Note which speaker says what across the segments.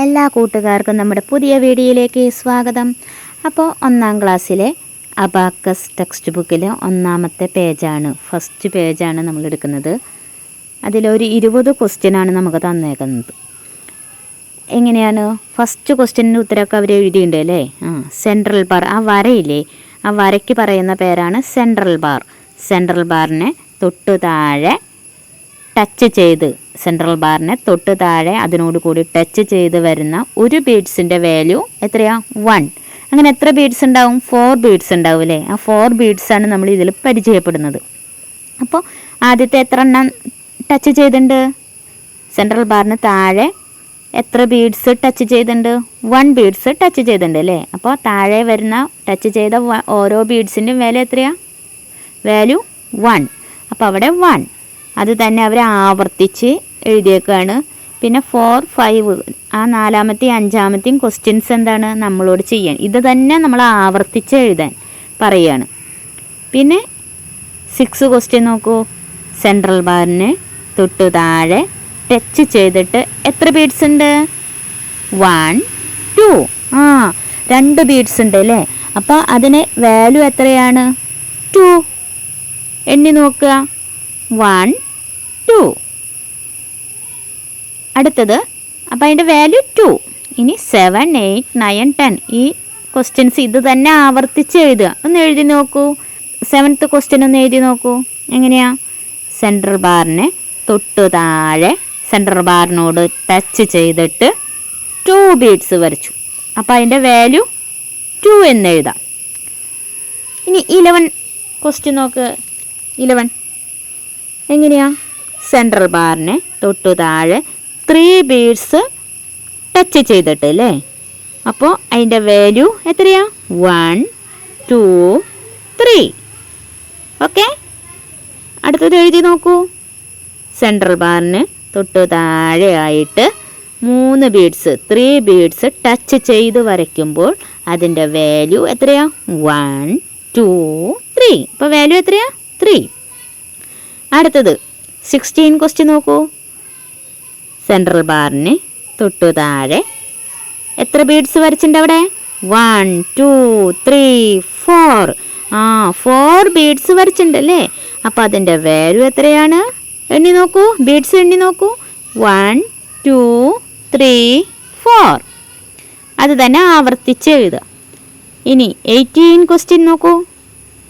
Speaker 1: എല്ലാ കൂട്ടുകാർക്കും നമ്മുടെ പുതിയ വീഡിയോയിലേക്ക് സ്വാഗതം. അപ്പോൾ 1ാം ക്ലാസ്സിലെ അബാക്കസ് ടെക്സ്റ്റ് ബുക്കിലെ 1ാമത്തെ പേജാണ്, ഫസ്റ്റ് പേജാണ് നമ്മൾ എടുക്കുന്നത്. അതിലൊരു 20 ക്വസ്റ്റ്യനാണ് നമുക്ക് തന്നേക്കുന്നത്. എങ്ങനെയാണ്? ഫസ്റ്റ് ക്വസ്റ്റ്യൻ്റെ ഉത്തരമൊക്കെ അവർ എഴുതിയിട്ടുണ്ട് അല്ലേ? സെൻട്രൽ ബാർ, ആ വരയില്ലേ, ആ വരയ്ക്ക് പറയുന്ന പേരാണ് സെൻട്രൽ ബാർ. സെൻട്രൽ ബാറിനെ തൊട്ട് താഴെ ടച്ച് ചെയ്ത്, സെൻട്രൽ ബാറിനെ തൊട്ട് താഴെ അതിനോട് കൂടി ടച്ച് ചെയ്ത് വരുന്ന ഒരു ബീഡ്സിൻ്റെ വാല്യൂ എത്രയാ? 1. അങ്ങനെ എത്ര ബീഡ്സ് ഉണ്ടാവും? 4 ബീഡ്സ് ഉണ്ടാവും അല്ലേ? ആ 4 ബീഡ്സാണ് നമ്മൾ ഇതിൽ പരിചയപ്പെടുന്നത്. അപ്പോൾ ആദ്യത്തെ എത്ര എണ്ണം ടച്ച് ചെയ്തിട്ടുണ്ട്? സെൻട്രൽ ബാറിന് താഴെ എത്ര ബീഡ്സ് ടച്ച് ചെയ്തിട്ടുണ്ട്? 1 ബീഡ്സ് ടച്ച് ചെയ്തിട്ടുണ്ട് അല്ലേ? അപ്പോൾ താഴെ വരുന്ന ടച്ച് ചെയ്ത ഓരോ ബീഡ്സിൻ്റെയും വാല്യൂ എത്രയാ? വാല്യൂ 1. അപ്പോൾ അവിടെ 1 അത് തന്നെ അവർ ആവർത്തിച്ച് എഴുതിയേക്കാണ്. പിന്നെ 4, 5 ആ 4ാമത്തെയും 5ാമത്തെയും ക്വസ്റ്റ്യൻസ് എന്താണ് നമ്മളോട് ചെയ്യാൻ? ഇത് തന്നെ നമ്മൾ ആവർത്തിച്ച് എഴുതാൻ പറയുകയാണ്. പിന്നെ 6 ക്വസ്റ്റ്യൻ നോക്കൂ. സെൻട്രൽ ബാറിന് തൊട്ട് താഴെ ടച്ച് ചെയ്തിട്ട് എത്ര ബീഡ്സ് ഉണ്ട്? 1, 2. 2 ബീഡ്സ് ഉണ്ട് അല്ലേ? അപ്പോൾ അതിന് വാല്യൂ എത്രയാണ്? 2. എണ്ണി നോക്കുക. 1, 2. അടുത്തത് അപ്പോൾ അതിൻ്റെ വാല്യൂ 2. ഇനി 7, 8, 9, 10 ഈ ക്വസ്റ്റ്യൻസ് ഇത് തന്നെ ആവർത്തിച്ച് എഴുതുക. ഒന്ന് എഴുതി നോക്കൂ. 7th ക്വസ്റ്റ്യൻ ഒന്ന് എഴുതി നോക്കൂ. എങ്ങനെയാ? സെൻട്രൽ ബാറിനെ തൊട്ട് താഴെ സെൻട്രൽ ബാറിനോട് ടച്ച് ചെയ്തിട്ട് 2 ബീഡ്സ് വരച്ചു. അപ്പോൾ അതിൻ്റെ വാല്യൂ 2 എന്ന് എഴുതാം. ഇനി 11 ക്വസ്റ്റ്യൻ നോക്ക്. 11 എങ്ങനെയാ? സെൻട്രൽ ബാറിനെ തൊട്ട് താഴെ 3 ബീഡ്സ് ടച്ച് ചെയ്തിട്ട് അല്ലേ? അപ്പോൾ അതിൻ്റെ വാല്യൂ എത്രയാ? 1, 2, 3. ഓക്കെ, അടുത്തത് എഴുതി നോക്കൂ. സെൻട്രൽ ബാറിന് തൊട്ട് താഴെ ആയിട്ട് 3 ബീഡ്സ് 3 ബീഡ്സ് ടച്ച് ചെയ്ത് വരയ്ക്കുമ്പോൾ അതിൻ്റെ വാല്യൂ എത്രയാ? 1, 2, 3. അപ്പോൾ വാല്യൂ എത്രയാ? 3. അടുത്തത് 16 ക്വസ്റ്റ്യൻ നോക്കൂ. സെൻട്രൽ ബാറിന് തൊട്ട് താഴെ എത്ര ബീഡ്സ് വരച്ചിട്ടുണ്ട് അവിടെ? 1, 2, 3, 4. 4 ബീഡ്സ് വരച്ചിട്ടുണ്ട് അല്ലേ? അപ്പോൾ അതിൻ്റെ വാല്യൂ എത്രയാണ്? എണ്ണി നോക്കൂ, ബീഡ്സ് എണ്ണി നോക്കൂ. 1, 2, 3, 4. അത് തന്നെ ആവർത്തിച്ച് എഴുതുക. ഇനി 18 ക്വസ്റ്റ്യൻ നോക്കൂ.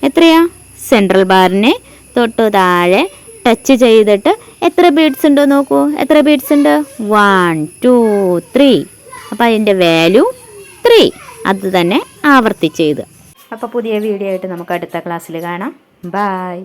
Speaker 1: എത്രയാ? സെൻട്രൽ ബാറിനെ തൊട്ട് താഴെ ടച്ച് ചെയ്തിട്ട് എത്ര ബീഡ്സ് ഉണ്ട് നോക്കൂ. എത്ര ബീഡ്സ് ഉണ്ട്? 1, 2, 3. അപ്പോൾ അതിൻ്റെ വാല്യൂ 3. അത് തന്നെ ആവർത്തിച്ച് എഴുതുക. അപ്പോൾ പുതിയ വീഡിയോ ആയിട്ട് നമുക്ക് അടുത്ത ക്ലാസ്സിൽ കാണാം. ബൈ.